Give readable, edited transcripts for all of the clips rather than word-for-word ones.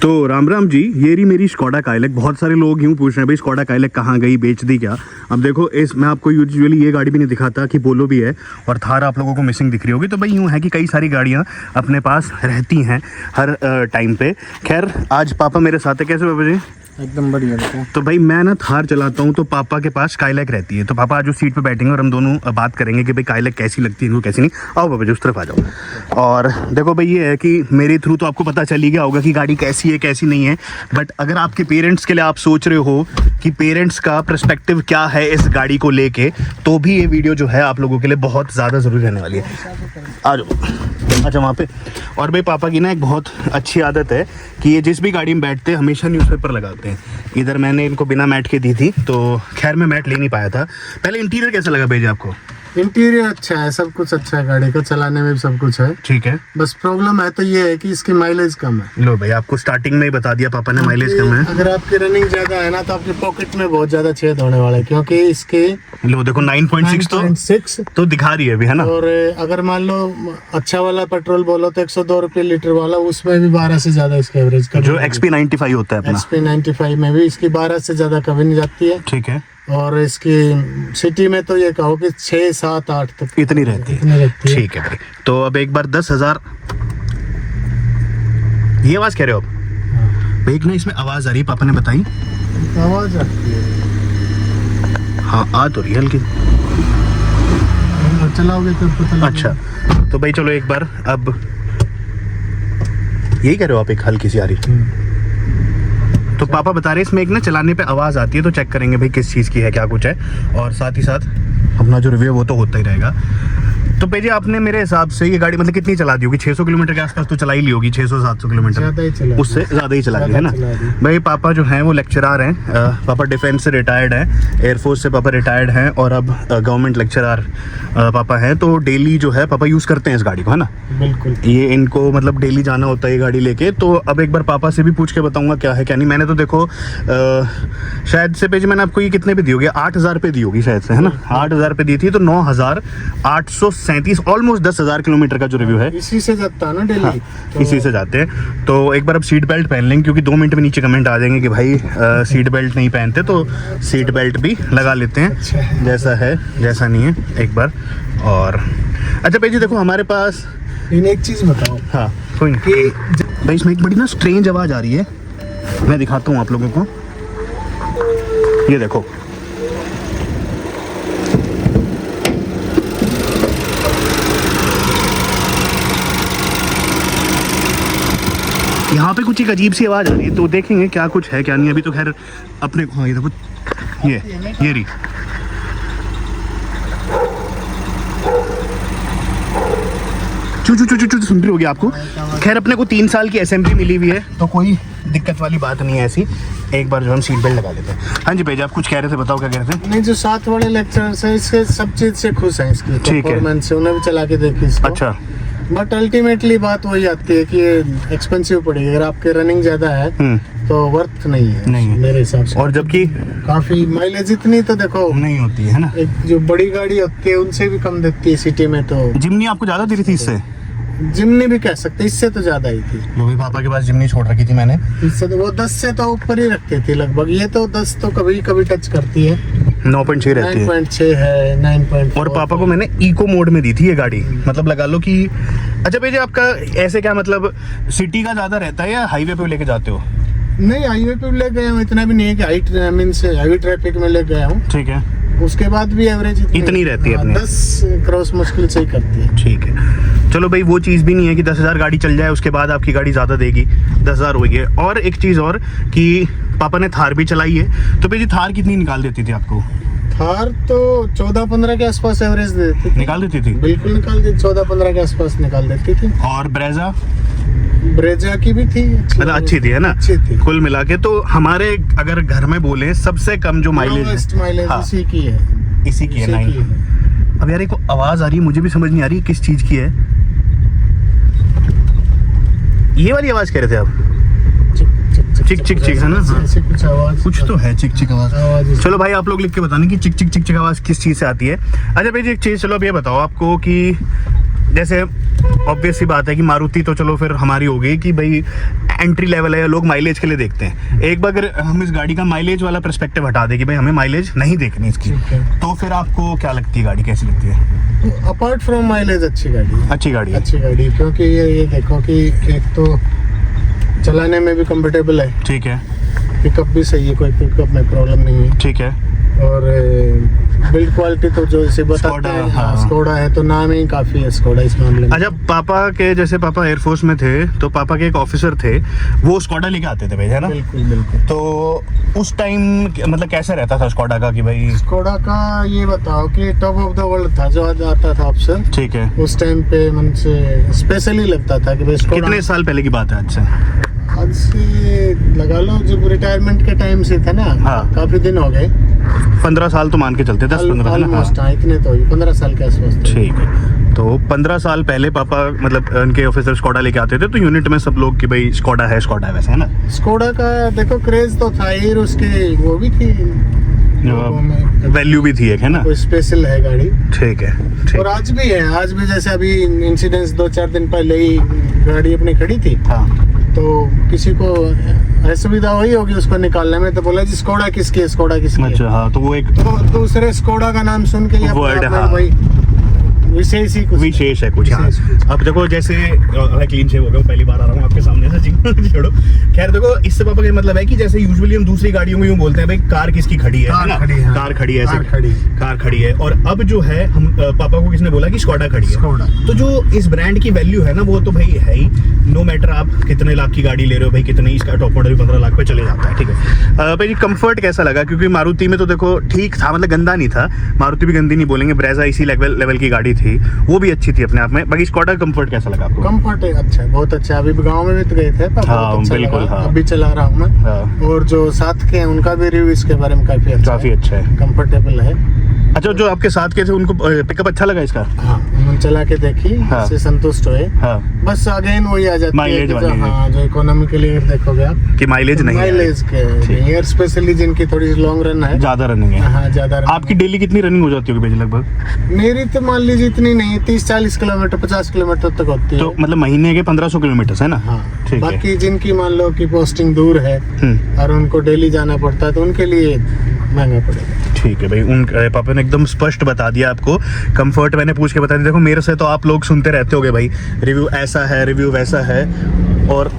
तो राम राम जी, ये रही मेरी स्कोडा काइलैक। बहुत सारे लोग यूँ पूछ रहे हैं भाई स्कोडा काइलैक कहाँ गई, बेच दी क्या। अब देखो मैं आपको यूजुअली ये गाड़ी भी नहीं दिखाता कि पोलो भी है और थार आप लोगों को मिसिंग दिख रही होगी। तो भाई यूँ है कि कई सारी गाड़ियाँ अपने पास रहती हैं हर टाइम पे। खैर आज पापा मेरे साथ है। कैसे पापा जी? एकदम बढ़िया। तो भाई मैं ना थार चलाता हूँ तो पापा के पास काइलैक रहती है। तो पापा आज जो सीट पे बैठेंगे और हम दोनों बात करेंगे कि भाई काइलैक कैसी लगती है इनको, कैसी नहीं। आओ पापा जी उस तरफ आ जाओ। और देखो भाई ये है कि मेरे थ्रू तो आपको पता चल ही गया होगा कि गाड़ी कैसी है कैसी नहीं है। बट अगर आपके पेरेंट्स के लिए आप सोच रहे हो कि पेरेंट्स का पर्सपेक्टिव क्या है इस गाड़ी को लेके, तो भी ये वीडियो जो है आप लोगों के लिए बहुत ज़्यादा ज़रूरी रहने वाली है। आ जाओ। अच्छा वहाँ पे। और भाई पापा की ना एक बहुत अच्छी आदत है कि ये जिस भी गाड़ी में बैठते हैं हमेशा न्यूज़पेपर लगाते हैं। इधर मैंने इनको बिना मैट के दी थी, तो खैर मैं मैट ले नहीं पाया था। पहले इंटीरियर कैसा लगा भेजे आपको? इंटीरियर अच्छा है, सब कुछ अच्छा है, गाड़ी को चलाने में भी सब कुछ है। ठीक है। बस प्रॉब्लम है तो ये है कि इसकी माइलेज कम है। लो भाई आपको स्टार्टिंग में ही बता दिया पापा ने, माइलेज कम है। अगर आपकी रनिंग ज्यादा है ना तो आपके पॉकेट में बहुत ज्यादा छेद होने वाला है, क्योंकि इसके लो देखो 9.6 तो दिखा रही है अभी, है ना। और अगर मान लो अच्छा वाला पेट्रोल बोलो तो 102 रुपये लीटर वाला, उसमें भी 12 से ज्यादा इसका एवरेज का जो XP95 होता है अपना। XP95 में भी इसकी 12 से ज्यादा कभी नहीं जाती है। ठीक है। और इसकी सिटी में तो ये कहो कि 6, 7, 8 तक इतनी रहती है। ठीक है भाई। तो अब एक बार 10,000 ये आवाज कह रहे हो आप? भाई एक ना इसमें आवाज आ रही है, पापा ने बताई आवाज आती है। हाँ आ तो रही है हल्की। चलाओगे तो पता लगेगा। अच्छा तो भाई चलो एक बार, अब यही कह रहे हो आप, एक हल्की सी आ रही। तो पापा बता रहे इसमें एक ना चलाने पे आवाज़ आती है, तो चेक करेंगे भाई किस चीज़ की है, क्या कुछ है। और साथ ही साथ अपना जो रिव्यू वो तो होता ही रहेगा। तो पेजी आपने मेरे हिसाब से ये गाड़ी मतलब कितनी चला दी होगी? 600 किलोमीटर के आसपास तो चला ही ली होगी। 600-700 किलोमीटर, उससे ज़्यादा ही चला दी है ना भाई। पापा जो हैं वो लेक्चरार हैं। पापा डिफेंस से रिटायर्ड हैं, एयरफोर्स से पापा रिटायर्ड हैं और अब गवर्नमेंट लेक्चरार पापा हैं। तो डेली जो है पापा यूज़ करते हैं इस गाड़ी को, है ना। बिल्कुल। ये इनको मतलब डेली जाना होता है ये गाड़ी लेके। तो अब एक बार पापा से भी पूछ के बताऊंगा क्या है क्या नहीं। मैंने तो देखो शायद से पेज मैंने आपको ये कितने पे दी होगी? 8,000 पे दी होगी शायद से, है ना। 8,000 पे दी थी, तो 9,837 ऑलमोस्ट 10,000 किलोमीटर का जो रिव्यू है इसी से जाता है ना डेली। हाँ, तो इसी से जाते हैं। तो एक बार अब सीट बेल्ट पहन लेंगे, क्योंकि 2 मिनट में नीचे कमेंट आ जाएंगे कि भाई सीट बेल्ट नहीं पहनते, तो सीट बेल्ट भी लगा लेते हैं। अच्छा। जैसा है जैसा नहीं है एक बार। और अच्छा पेजी देखो हमारे पास एक चीज बताओ। हाँ कोई नहीं भाई, इसमें एक बड़ी ना स्ट्रेंज आवाज आ रही है, मैं दिखाता हूँ आप लोगों को। ये देखो यहाँ पे कुछ एक अजीब सी आवाज आ रही है, तो देखेंगे क्या कुछ है क्या नहीं। अभी तो खैर अपने हाँ ये देखो ये रही। चू सुन रही होगी आपको। खैर अपने को 3 साल की SMP मिली हुई है, तो कोई दिक्कत वाली बात नहीं है ऐसी। एक बार जो हम सीट बेल्ट लगा लेते हैं। हाँ जी पेज आप कुछ कह रहे थे, बताओ क्या कह रहे थे? नहीं, जो साथ वाले लेक्चरर्स हैं इसके सब चीज से खुश हैं, इसकी परफॉर्मेंस से, उन्हें भी चला के देखी इसको। अच्छा। बट अल्टीमेटली बात वही आती है कि ये एक्सपेंसिव पड़ेगी। अगर आपके रनिंग ज्यादा है तो वर्थ नहीं है मेरे हिसाब से। और जबकि काफी माइलेज इतनी तो देखो नहीं होती है ना। एक जो बड़ी गाड़ी होती है उनसे भी कम देती है सिटी में। तो जिमनी आपको ज्यादा दे रही थी इससे? जिमनी भी कह सकते, इससे तो ज्यादा ही थी। वो भी पापा के पास जिमनी छोड़ रखी थी मैंने। इससे तो वो 10 से तो ऊपर ही रखती थी लगभग। ये तो 10 तो कभी कभी टच करती है। 9.6 रहती है। 9.6 है, 9.4। और पापा को मैंने इको मोड में दी थी ये गाड़ी। मतलब लगा लो कि अच्छा भैया आपका ऐसे क्या मतलब सिटी का ज्यादा रहता है या हाईवे पे लेके जाते हो? नहीं, हाईवे पे ले गया हूँ, इतना भी नहीं है कि हाईवे ट्रैफिक में ले गया हूँ। ठीक है। उसके बाद भी एवरेज इतनी रहती है अपनी। 10 क्रॉस मुश्किल से ही करती है। ठीक है। चलो भाई वो चीज़ भी नहीं है कि 10,000 गाड़ी चल जाए उसके बाद आपकी गाड़ी ज़्यादा देगी। 10,000 हो गई। और एक चीज़ और कि पापा ने थार भी चलाई है, तो भाई थार कितनी निकाल देती थी आपको? थार तो 14-15 के आसपास एवरेज देती थी। निकाल देती थी? बिल्कुल निकाल देती, 14-15 के आसपास निकाल देती थी। और ब्रेजा की भी थी, मतलब अच्छी थी, है ना। अच्छी थी कुल मिला के। तो हमारे अगर घर में बोले सबसे कम जो माइलेज हाँ, इसी की है 9। अब यार एक आवाज आ रही है, मुझे भी समझ नहीं आ रही किस चीज की है। ये वाली आवाज कह रहे थे आप? चिक चिक चिक है ना। हाँ। कुछ तो है चिक चिक आवाज। चलो भाई आप लोग लिख के बताने कि चिक चिक चिक चिक आवाज किस चीज से आती है। अच्छा भाई एक चीज, चलो अब ये बताओ आपको कि जैसे ऑब्वियस सी बात है कि मारुति तो चलो फिर हमारी हो गई कि भाई एंट्री लेवल है, लोग माइलेज के लिए देखते हैं। एक बार अगर हम इस गाड़ी का माइलेज वाला पर्सपेक्टिव हटा दें कि भाई हमें माइलेज नहीं देखनी इसकी, ठीक है। तो फिर आपको क्या लगती है गाड़ी कैसी लगती है? अपार्ट फ्रॉम माइलेज अच्छी गाड़ी है, अच्छी गाड़ी है। अच्छी गाड़ी, क्योंकि ये देखो कि एक तो चलाने में भी कंफर्टेबल है, ठीक है, पिकअप भी सही है, कोई पिकअप में प्रॉब्लम नहीं है, ठीक है। और बिल्ड क्वालिटी तो जो इसे बताते स्कोडा, हैं, हाँ। स्कोडा है तो नाम ही काफी है स्कोडा इस मामले में। अच्छा, पापा के जैसे पापा एयरफोर्स में थे तो पापा के एक ऑफिसर थे, वो स्कोडा लेके आते थे भाई, है ना? बिल्कुल बिल्कुल। तो उस टाइम मतलब कैसा रहता था स्कोडा का कि भाई? स्कोडा का ये बताओ कि टॉप ऑफ द वर्ल्ड था जो आज आता था ऑप्शन, ठीक है। उस टाइम पे मन से स्पेशली लगता था कि भाई स्कोडा। कितने साल पहले की बात है आज से? आज से लगा लो जब रिटायरमेंट के टाइम से था ना, हाँ। काफी दिन हो गए, 15 साल तो मान के चलते, 10-15 है ना? ऑलमोस्ट, हाँ, इतने तो 15 साल के आसपास थे। ठीक है। तो 15 साल पहले पापा मतलब उनके ऑफिसर स्कोडा लेके आते थे, तो यूनिट में सब लोग कि भाई स्कोडा है वैसे, है ना? स्कोडा का देखो क्रेज तो था ही, और उसकी वो भी थी, लोगों में वैल्यू भी थी एक, है ना? कोई स्पेशल है गाड़ी। ठीक है, ठीक। और आज भी है, आज भी जैसे अभी इंसिडेंस 2-4 दिन पहले ही गाड़ी अपनी खड़ी थी, हाँ, तो किसी को असुविधा हुई होगी उसको निकालने में, तो बोला जी स्कोडा किसकी है, स्कोडा किसकी है। अच्छा, हाँ, तो वो एक तो दूसरे स्कोडा का नाम सुन के ही अपने वर्ड, आप में हाँ। भाई विशेष ही कुछ विशेष है कुछ, हाँ। विशेष कुछ। अब देखो जैसे मैं क्लीन शेव हो गया, पहली बार आ रहा हूँ आपके सामने से, छोड़ो। खैर देखो, इससे पापा का मतलब है कि जैसे यूजुअली हम दूसरी गाड़ियों में यूँ बोलते हैं भाई कार किसकी खड़ी है, कार ना? खड़ी है, कार खड़ी है, ऐसे कार खड़ी है। और अब जो है हम पापा को किसने बोला कि स्कोडा खड़ी है, स्कोडा। तो जो इस ब्रांड की वैल्यू है ना, वो तो भाई है ही, नो मैटर आप कितने लाख की गाड़ी ले रहे हो भाई, कितने, इसका टॉप मॉडल 15 लाख पे चले जाता है, ठीक है। भाई कंफर्ट कैसा लगा? क्योंकि मारुति में तो देखो ठीक था, मतलब गंदा नहीं था, मारुति भी गंदी नहीं बोलेंगे, ब्रेजा इसी लेवल की गाड़ी थी, वो भी अच्छी थी अपने आप में। बाकी स्कोडा कंफर्ट कैसा लगा आपको? कंफर्ट है, अच्छा है, बहुत अच्छा है। अभी गांव में भी तो गए थे, हाँ, बिल्कुल, हाँ। अभी चला रहा हूँ मैं, हाँ। और जो साथ के हैं उनका भी रिव्यू इसके बारे में काफी अच्छा है, कंफर्टेबल है। अच्छा, जो आपके साथ के थे उनको पिकअप अच्छा लगा इसका? हाँ, उन्होंने चला के देखी, हाँ। इससे संतुष्ट हुए। हाँ। बस अगेन वही आ जाती है माइलेज कि जो, वाली है। हाँ, जो इकोनॉमिकली देखोगे आप कि माइलेज नहीं है, माइलेज के एयर स्पेशली जिनकी थोड़ी लॉन्ग रन है, ज्यादा रनिंग है। हाँ, ज्यादा रन आपकी डेली कितनी रनिंग हो जाती होगी लगभग? मेरी तो मान लीजिए इतनी नहीं, 30-40 किलोमीटर 50 किलोमीटर तक होती है। तो मतलब महीने के 1500 किलोमीटर है ना? हाँ, ठीक है। बाकी जिनकी मान लो कि पोस्टिंग दूर है और उनको डेली जाना पड़ता है, तो उनके लिए महंगा पड़ेगा। ठीक है भाई, उन पापा ने एकदम स्पष्ट बता दिया आपको। कंफर्ट मैंने पूछ के बता दिया। देखो मेरे से तो आप लोग सुनते रहते होगे भाई, रिव्यू ऐसा है, रिव्यू वैसा है, और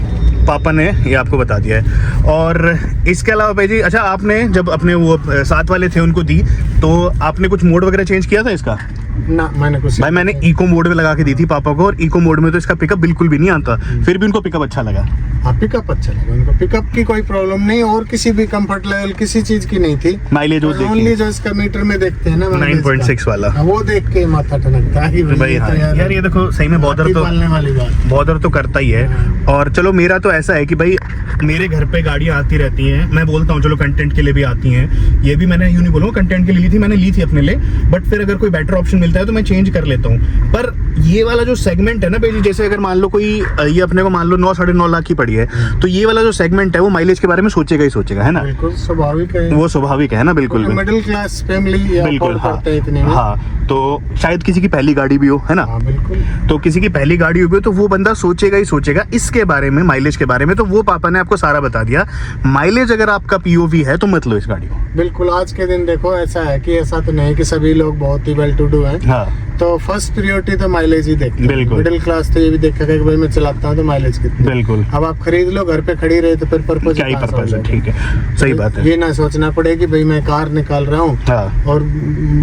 पापा ने ये आपको बता दिया है। और इसके अलावा भाई जी, अच्छा आपने जब अपने वो साथ वाले थे उनको दी, तो आपने कुछ मोड वगैरह चेंज किया था इसका? ना, मैंने कुछ भाई मैंने इको मोड में लगा के दी थी पापा को, और इको मोड में तो इसका पिकअप बिल्कुल भी नहीं आता, फिर भी उनको पिकअप अच्छा लगा। हाँ, पिकअप अच्छा लगा उनको, पिकअप की कोई प्रॉब्लम नहीं, और किसी भी कंफर्ट लेवल किसी चीज की नहीं थी। माइलेज वो ओनली जो इसका मीटर में देखते हैं ना, 9.6 वाला, वो देख के माथा ठनकता है भाई। हाँ यार, ये देखो सही में बॉदर तो वाली बात, बॉदर तो करता ही है। और चलो मेरा तो ऐसा है कि भाई मेरे घर पे गाड़ियाँ आती रहती हैं, मैं बोलता हूँ चलो कंटेंट के लिए भी आती हैं, ये भी मैंने यूं नहीं बोलूँ कंटेंट के लिए ली थी, मैंने ली थी अपने लिए, बट फिर अगर कोई बेटर ऑप्शन मिलता है तो मैं चेंज कर लेता हूँ। पर ये वाला जो सेगमेंट है ना भाई, जैसे अगर मान लो कोई ये अपने को मान लो 9-9.5 लाख की पड़ी है, तो ये वाला जो सेगमेंट है वो माइलेज के बारे में सोचेगा ही सोचेगा, है ना? बिल्कुल स्वाभाविक है, वो स्वाभाविक है ना, बिल्कुल मिडिल क्लास फैमिली बिल्कुल, हाँ इतने में। हाँ, तो शायद किसी की पहली गाड़ी भी हो, है ना? हाँ, बिल्कुल। तो किसी की पहली गाड़ी होगी तो वो बंदा सोचेगा ही सोचेगा इसके बारे में, माइलेज के बारे में। तो वो पापा ने आपको सारा बता दिया। माइलेज अगर आपका पीओवी है तो मत लो इस गाड़ी को। बिल्कुल, आज के दिन देखो ऐसा है कि ऐसा तो नहीं कि सभी लोग बहुत ही वेल टू डू हैं, हाँ, तो फर्स्ट प्रियोरिटी तो माइलेज ही देखते हैं। बिल्कुल। मिडिल क्लास तो ये भी देखेगा कि भाई मैं चलाता हूँ तो माइलेज कितना। बिल्कुल। अब आप खरीद लो, घर पे खड़ी रहे तो फिर पर्पज क्या ही पर्पज है, ठीक है, सही बात है। ये ना सोचना पड़े कि भाई मैं कार निकाल रहा हूँ, हाँ, और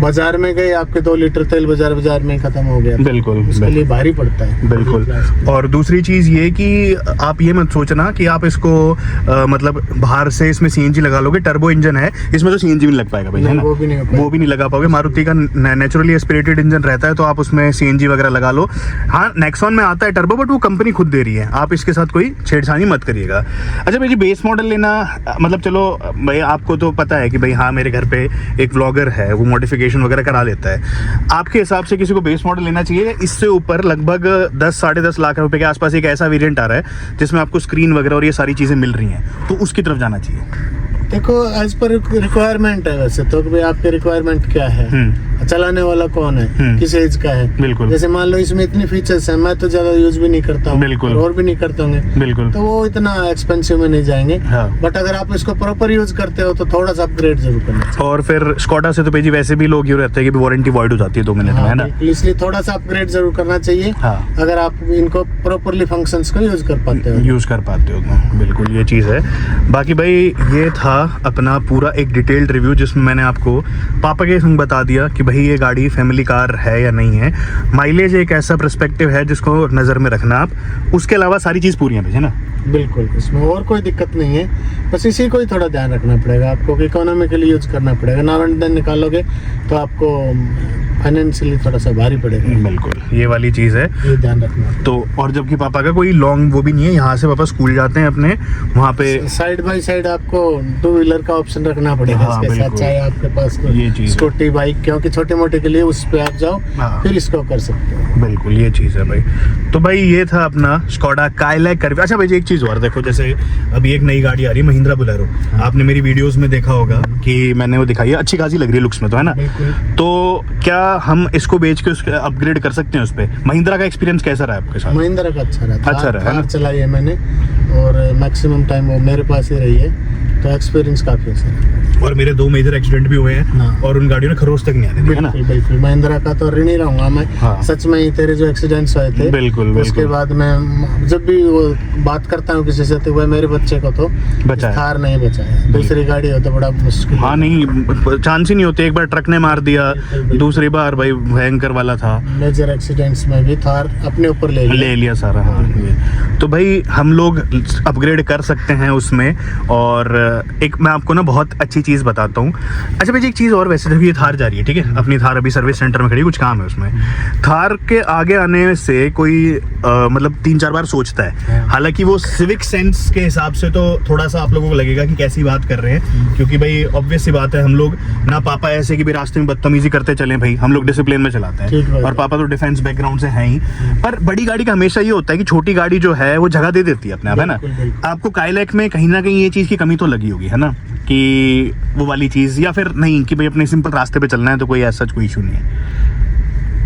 बाजार में गए आपके 2 लीटर तेल बाजार में खत्म हो गया, बिल्कुल, उसके लिए भारी पड़ता है। बिल्कुल। और दूसरी चीज ये कि आप ये मत सोचना कि आप इसको मतलब बाहर से इसमें सीएनजी लगा लोगे, टर्बो इंजन है इसमें, तो सीएनजी भी नहीं लग पाएगा भाई, है ना? वो भी नहीं लगा पाओगे। मारुति का नेचुरली एस्पिरेटेड इंजन रहता है, तो आप उसमें सीएनजी वगैरह लगा लो। हाँ, नेक्सॉन में आता है टर्बो, बट वो कंपनी खुद दे रही है, आप इसके साथ कोई छेड़छाड़ी मत करिएगा। अच्छा भाई जी, बेस मॉडल लेना मतलब चलो भाई आपको तो पता है कि भाई हाँ मेरे घर पे एक व्लॉगर है, वो मॉडिफिकेशन वगैरह करा लेता है। आपके हिसाब से किसी को बेस मॉडल लेना चाहिए? इससे ऊपर लगभग 10-10.5 लाख रुपए के आसपास एक ऐसा वेरिएंट आ रहा है जिसमें आपको स्क्रीन वगैरह और ये सारी चीजें मिल रही हैं, तो उसकी तरफ जाना चाहिए। देखो एज पर रिक्वायरमेंट है वैसे तो, कि भाई आपके रिक्वायरमेंट क्या है। चलाने वाला कौन है, किस एज का है। बिल्कुल। जैसे मान लो इसमें इतनी फीचर्स हैं, मैं तो ज्यादा यूज भी नहीं करता हूँ, बिल्कुल। और भी नहीं करते होंगे, बिल्कुल। तो वो इतना एक्सपेंसिव में नहीं जाएंगे। हाँ। बट अगर आप इसको प्रॉपर यूज करते हो तो थोड़ा सा अपग्रेड जरूर करना चाहिए। और फिर स्कोडा से तो भाई जी वैसे भी लोग यूँ रहते हैं कि वारंटी वॉइड हो जाती है 2 मिनट में, है ना। बिल्कुल, इसलिए थोड़ा सा अपग्रेड जरूर करना चाहिए। हाँ। अगर आप इनको प्रॉपरली फंक्शंस को यूज कर पाते हो। यूज़ कर पाते हो तो बिल्कुल ये चीज़ है। बाकी भाई ये था अपना पूरा एक डिटेल्ड रिव्यू जिसमें मैंने आपको पापा के संग बता दिया कि भाई ये गाड़ी फैमिली कार है या नहीं है। माइलेज एक ऐसा पर्सपेक्टिव है जिसको नज़र में रखना आप, उसके अलावा सारी चीज़ पूरी है ना। बिल्कुल, इसमें और कोई दिक्कत नहीं है, बस इसी को ही थोड़ा ध्यान रखना पड़ेगा आपको कि इकोनॉमिकली यूज करना पड़ेगा। नारायण निकालोगे तो आपको फाइनेंशियली थोड़ा सा भारी पड़ेगा। बिल्कुल, ये वाली चीज़ है, ये ध्यान रखना। तो और जबकि पापा का कोई लॉन्ग वो भी नहीं है, यहाँ से पापा स्कूल जाते हैं अपने, वहाँ पे साइड बाय साइड आपको 2 व्हीलर का ऑप्शन रखना पड़ेगा। हाँ, इसके साथ बिल्कुल। चाहे आपके पास ये चीज़ स्कूटी बाइक, क्योंकि छोटे मोटे के लिए उस पे आप जाओ, हाँ। फिर इसको कर सकते हो। बिल्कुल ये चीज़ है भाई। तो भाई ये था अपना स्कोडा काइलैक कर्व। अच्छा भाई जी एक चीज़ और देखो, जैसे अभी एक नई गाड़ी आ रही है महिंद्रा बोलेरो, आपने मेरी वीडियोस में देखा होगा कि मैंने वो दिखाई है, अच्छी खासी लग रही है लुक्स में, तो है ना। बिल्कुल। तो क्या हम इसको बेच के उसके अपग्रेड कर सकते हैं उस पे? महिंद्रा का एक्सपीरियंस कैसा रहा आपके साथ? महिंद्रा का अच्छा रहा, अच्छा रहा, है ना? थार चलाई है मैंने और मैक्सिमम टाइम वो मेरे पास ही रही है, तो एक्सपीरियंस काफी अच्छा है। और मेरे 2 मेजर एक्सीडेंट भी हुए हैं हाँ। और उन गाड़ियों ने खरोच तक नहीं आने दी, है ना। बिल्कुल बिल्कुल, महिंद्रा का तो ऋणी रहूंगा मैं। हाँ। सच में ही तेरे जो एक्सीडेंट्स हुए थे, बिल्कुल, उसके बिल्कुल। बाद मैं जब भी वो बात करता हूँ किसी से, तो वह मेरे बच्चे को तो बचाया। थार नहीं बचाया, दूसरी गाड़ी हो तो बड़ा मुश्किल। हाँ नहीं, चांस ही नहीं होते। एक बार ट्रक ने मार दिया, दूसरी बार भाई भयंकर वाला था, मेजर एक्सीडेंट्स में भी थार अपने ऊपर ले लिया सारा। हाँ ये तो भाई हम लोग अपग्रेड कर सकते हैं उसमें। और एक मैं आपको ना बहुत अच्छी चीज़ बताता हूँ। अच्छा भाई जी एक चीज़ और, वैसे जब ये थार जा रही है, ठीक है, अपनी थार अभी सर्विस सेंटर में खड़ी, कुछ काम है उसमें, थार के आगे आने से कोई मतलब 3-4 बार सोचता है। हालांकि वो सिविक सेंस के हिसाब से तो थोड़ा सा आप लोगों को लगेगा कि कैसी बात कर रहे हैं, क्योंकि भाई ऑब्वियस सी बात है, हम लोग ना पापा ऐसे कि भी रास्ते में बदतमीजी करते चलें, भाई हम लोग डिसिप्लिन में चलाते हैं, और पापा तो डिफेंस बैकग्राउंड से हैं ही। पर बड़ी गाड़ी का हमेशा ये होता है कि छोटी गाड़ी जो है वो जगह दे देती है अपने आप, है ना। आपको काइलैक में कहीं ना कहीं ये चीज़ की कमी तो लगी होगी, है ना, कि वो वाली चीज़, या फिर नहीं कि भाई अपने सिंपल रास्ते पे चलना है तो कोई ऐसा कोई इशू नहीं है।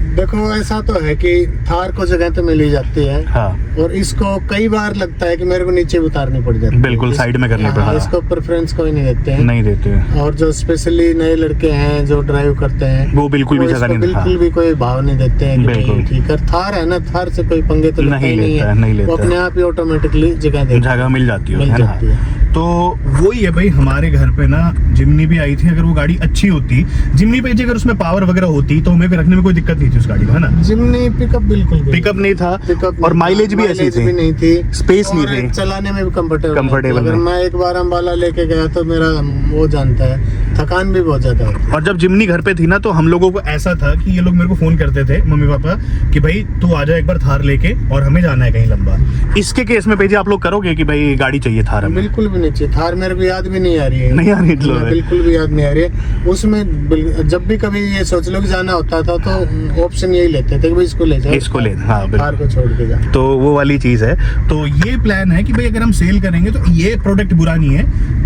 देखो ऐसा तो है कि थार को जगह तो मिल ही जाती है। हाँ। और इसको कई बार लगता है कि मेरे को नीचे उतारनी पड़ जाती है, बिल्कुल, साइड में करनी पड़ती है। इसको प्रेफरेंस कोई नहीं देते हैं, नहीं देते हैं। और जो स्पेशली नए लड़के हैं जो ड्राइव करते हैं, वो बिल्कुल भी जगह नहीं देते। बिल्कुल भी कोई भाव नहीं देते हैं कि भाई ठीक है, थार है ना, थार से कोई पंगे तो नहीं लेता है, वो अपने आप ही ऑटोमेटिकली जगह मिल जाती मिल जाती है। तो वही है भाई, हमारे घर पे ना जिमनी भी आई थी, अगर वो गाड़ी अच्छी होती, जिमनी पे अगर उसमें पावर वगैरह होती तो हमें रखने में कोई दिक्कत नहीं थी उस गाड़ी को, है ना। जिमनी पिकअप बिल्कुल पिकअप नहीं था, पिकअप और माइलेज भी ऐसी थी, नहीं थी, स्पेस नहीं और थी, चलाने में भी कंफर्टेबल। अगर नहीं। मैं एक बार अम्बाला लेके गया तो मेरा वो जानता है, थकान भी बहुत ज्यादा है। और जब जिमनी घर पे थी ना, तो हम लोगों को ऐसा था कि ये लोग मेरे को फोन करते थे मम्मी पापा कि भाई तू आ जा एक बार थार लेके, और हमें जाना है कहीं लंबा। इसके केस में भाई जी आप लोग करोगे कि भाई गाड़ी चाहिए थार हमें? बिल्कुल भी नहीं चाहिए थार, मेरे को याद भी नहीं आ रही है। नहीं आ रही है, बिल्कुल भी याद नहीं आ रही है। उसमें जब भी कभी ये सोच लो कि जाना होता था तो ऑप्शन यही लेते थे कि भाई इसको ले जाओ, इसको ले, हाँ थार को छोड़ के जा। तो वो वाली चीज़ है। तो ये प्लान है कि भाई अगर हम सेल करेंगे तो ये प्रोडक्ट बुरा नहीं है,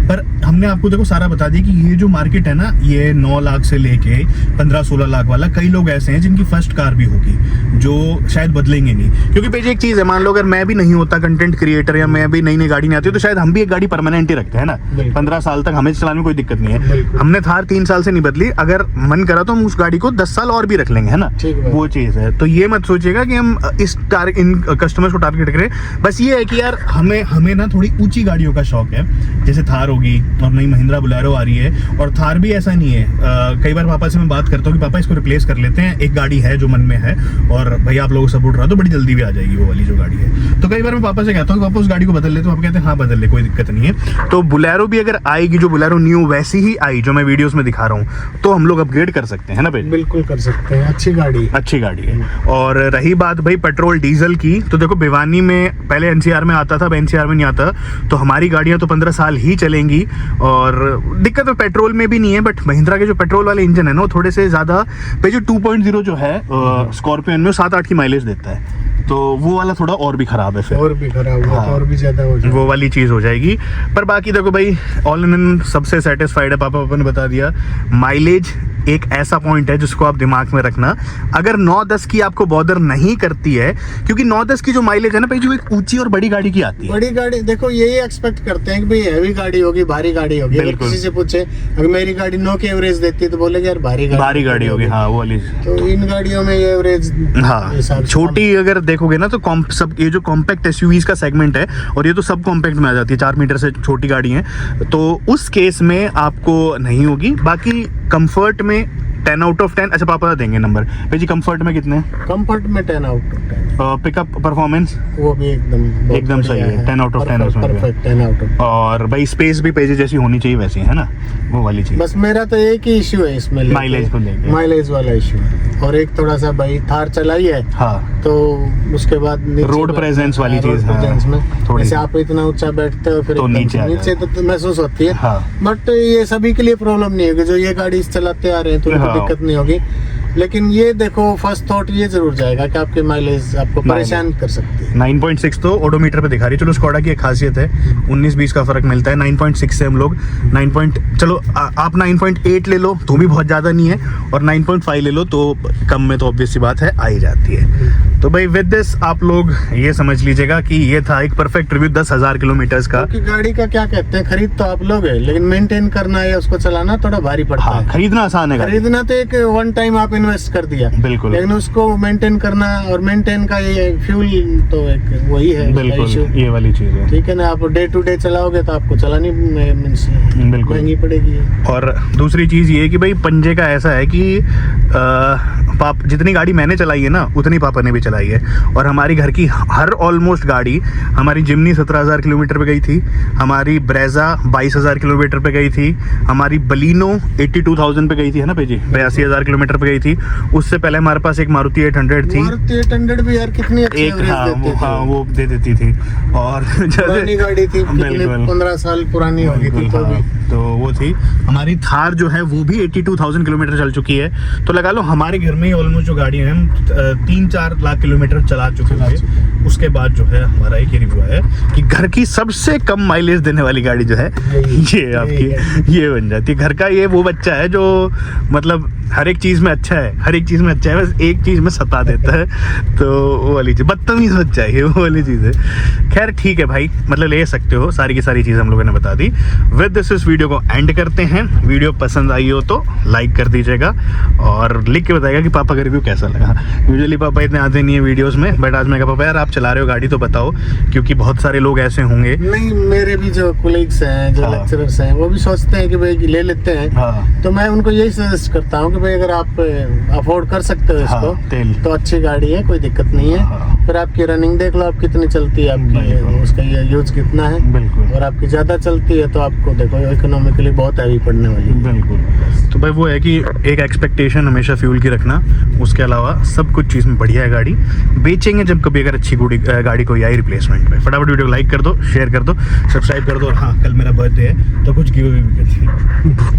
पर हमने आपको देखो सारा बता दिया कि ये जो मार्केट है ना, ये 9 लाख से लेके 15-16 लाख वाला, कई लोग ऐसे हैं जिनकी फर्स्ट कार भी होगी जो शायद बदलेंगे नहीं। क्योंकि भाई एक चीज़ है, मान लो अगर मैं भी नहीं होता कंटेंट क्रिएटर, या मैं भी नई गाड़ी नहीं आती, तो शायद हम भी एक गाड़ी परमानेंट ही रखते हैं ना, 15 साल तक हमें चलाने में कोई दिक्कत नहीं है। हमने थार 3 साल से नहीं बदली, अगर मन करा तो हम उस गाड़ी को 10 साल और भी रख लेंगे, है ना। वो चीज़ है। तो ये मत सोचिएगा कि हम इन कस्टमर्स को टारगेट करें। बस ये है कि यार हमें ना थोड़ी ऊंची गाड़ियों का शौक है, जैसे थार होगी, और नई महिंद्रा बोलेरो आ रही है। और थार भी ऐसा नहीं है, कई बार पापा से मैं बात करता हूँ कि पापा इसको रिप्लेस कर लेते हैं, एक गाड़ी है जो मन में है, और भाई आप लोगों को सपोर्ट रहा तो बड़ी जल्दी भी आ जाएगी वो वाली जो गाड़ी है। तो कई बार मैं पापा से कहता हूँ कि पापा उस गाड़ी को बदल ले, तो पापा कहते हैं हाँ बदल ले, कोई दिक्कत नहीं है। तो बोलेरो भी अगर आएगी, जो बोलेरो न्यू वैसी ही आई जो मैं वीडियोस में दिखा रहा हूँ, तो हम लोग अपग्रेड कर सकते हैं ना भाई। बिल्कुल कर सकते हैं, अच्छी गाड़ी है। और रही बात भाई पेट्रोल डीजल की, तो देखो भिवानी में पहले एनसीआर में आता था, अब एनसीआर में नहीं आता, तो हमारी गाड़ियां तो 15 साल ही चलेंगी। और दिक्कत तो पेट्रोल में भी नहीं है, बट महिंद्रा के जो पेट्रोल वाले इंजन है ना, वो थोड़े से ज्यादा भाई, जो 2.0 जो है स्कॉर्पियन में 7-8 की माइलेज देता है, तो वो वाला थोड़ा और भी खराब है, फिर और भी खराब हुआ, और भी ज्यादा हो जाएगा, वो वाली चीज हो जाएगी। पर बाकी देखो भाई ऑल इन सबसे सेटिस्फाइड है, पापा ने बता दिया। माइलेज एक ऐसा पॉइंट है जिसको आप दिमाग में रखना। अगर 9-10 की आपको बॉदर नहीं करती है, क्योंकि 9-10 की जो माइलेज है ना भाई, जो एक ऊंची और बड़ी गाड़ी की आती है। बड़ी गाड़ी देखो यही एक्सपेक्ट करते हैं कि भाई हैवी गाड़ी होगी, भारी गाड़ी होगी। अगर बिल्कुल। किसी से पूछे अगर मेरी गाड़ी 9 की एवरेज देती है तो बोलेगे यार भारी गाड़ी होगी, हाँ वो वाली। तो इन गाड़ियों में ये एवरेज हाँ, छोटी अगर देखोगे ना तो सब ये जो कॉम्पैक्ट एसयूवीज का सेगमेंट है, और ये तो सब कॉम्पैक्ट में आ जाती है, 4 मीटर से छोटी गाड़ी है, तो उस केस में आपको नहीं होगी। बाकी कंफर्ट में 10 आउट ऑफ 10। अच्छा पापा देंगे नंबर भाई जी, कंफर्ट में कितने? कंफर्ट में 10 आउट ऑफ 10। पिकअप परफॉर्मेंस वो भी एकदम सही है, 10 आउट ऑफ 10 उसमें भी है। Perfect 10 out of. और भाई स्पेस भी पेज जैसी होनी चाहिए वैसी, है ना, वो वाली चीज। बस मेरा तो एक ही इश्यू है इसमें, माइलेज को लेके, माइलेज वाला इश्यू है। और एक थोड़ा सा भाई थार चलाई है, हाँ, तो उसके बाद रोड प्रेजेंस वाली चीज, हाँ, प्रेजेंस में थोड़ी जैसे आप इतना ऊंचा बैठते हो फिर तो एकदम नीचे से आ नीचे तो महसूस होती है। हाँ। बट ये सभी के लिए प्रॉब्लम नहीं होगी, जो ये गाड़ी चलाते आ रहे हैं तो उनको हाँ। दिक्कत नहीं होगी। लेकिन ये देखो फर्स्ट थॉट ये जरूर जाएगा कि आपके माइलेज आपको परेशान कर सकती है। 9.6 तो ओडोमीटर पे दिखा रही है। चलो स्कोडा की एक खासियत है, 19-20 का फर्क मिलता है। 9.6 से हम लोग चलो आप 9.8 ले लो तो भी बहुत ज़्यादा नहीं है, और 9.5 ले लो तो कम में तो ऑब्वियस सी बात है आ ही जाती है। तो भाई विद दिस आप लोग ये समझ लीजिएगा कि ये था एक परफेक्ट रिव्यू 10,000 किलोमीटर्स का। क्योंकि गाड़ी का क्या कहते हैं, खरीद तो आप लोग है लेकिन मेंटेन करना या उसको चलाना थोड़ा भारी पड़ता हाँ, है। खरीदना आसान है गाड़ी। खरीदना तो एक वन टाइम आप इन्वेस्ट कर दिया, बिल्कुल। लेकिन उसको मेंटेन करना और मेंटेन का ये फ्यूल तो एक वही है बिल्कुल, इशू। ये वाली चीज है। ठीक है ना, आप डे टू डे चलाओगे तो आपको चलानी मींस बिल्कुल महंगी पड़ेगी। और दूसरी चीज ये है कि भाई पंजे का ऐसा है कि जितनी गाड़ी मैंने चलाई है ना उतनी पापा ने भी चलाई है, और हमारी घर की हर ऑलमोस्ट गाड़ी, हमारी जिमनी 17,000 किलोमीटर पे गई थी, हमारी ब्रेजा 22,000 किलोमीटर पे गई थी, हमारी बलिनो 82,000 पे गई थी, है ना भाई, 82,000 किलोमीटर पे गई थी। उससे पहले हमारे पास एक मारुति 800 थी। मारुति 800 भी यार कितनी अच्छी एक, एवरेज देती थी। वो दे देती थी। और पुरानी गाड़ी थी, बिल्कुल 15 साल पुरानी हो गई थी तो भी। तो वो थी हमारी थार जो है वो भी 82,000 किलोमीटर चल चुकी है। तो लगा लो हमारे घर में ही ऑलमोस्ट जो गाड़ी है हम 3-4 लाख किलोमीटर चला चुके हैं। उसके बाद जो है हमारा एक रिव्यू है कि घर की सबसे कम माइलेज देने वाली गाड़ी जो है ये आपकी ये बन जाती है। घर का ये वो बच्चा है जो मतलब हर एक चीज में अच्छा है, हर एक चीज में अच्छा है, बस एक चीज में सता देता है। तो वो वाली चीज बदतमीज बच्चा है, वो वाली चीज है। खैर ठीक है भाई, मतलब ले सकते हो, सारी की सारी चीज़ हम लोगों ने बता दी। विद दिस इस वीडियो को एंड करते हैं। वीडियो पसंद आई हो तो लाइक कर दीजिएगा और लिख के बताइएगा कि पापा का रिव्यू कैसा लगा। यूजुअली पापा इतने आते नहीं है वीडियोस में, बट आज मैं कहा पापा यार आप चला रहे हो गाड़ी तो बताओ, क्योंकि बहुत सारे लोग ऐसे होंगे। नहीं, मेरे भी जो कोलीग्स हैं, जो लेक्चरर्स हैं, वो भी सोचते हैं कि भाई ले लेते हैं। तो मैं उनको यही सजेस्ट करता हूँ कि भाई अगर आप अफोर्ड कर सकते हो इसको तो अच्छी गाड़ी है, कोई दिक्कत नहीं है। फिर आपकी रनिंग देख लो आप कितनी चलती है, आपकी उसका यूज कितना है। बिल्कुल। और आपकी ज्यादा चलती है तो आपको देखो इकोनॉमिकली बहुत हैवी पड़ने वाली है। बिल्कुल। तो भाई वो है कि एक एक्सपेक्टेशन हमेशा फ्यूल की रखना, उसके अलावा सब कुछ चीज़ में बढ़िया है गाड़ी। बेचेंगे जब कभी अगर अच्छी गाड़ी कोई आई रिप्लेसमेंट में। फटाफट वीडियो को लाइक कर दो, शेयर कर दो, सब्सक्राइब कर दो, और हाँ कल मेरा बर्थडे है तो कुछ गिव अवे भी कर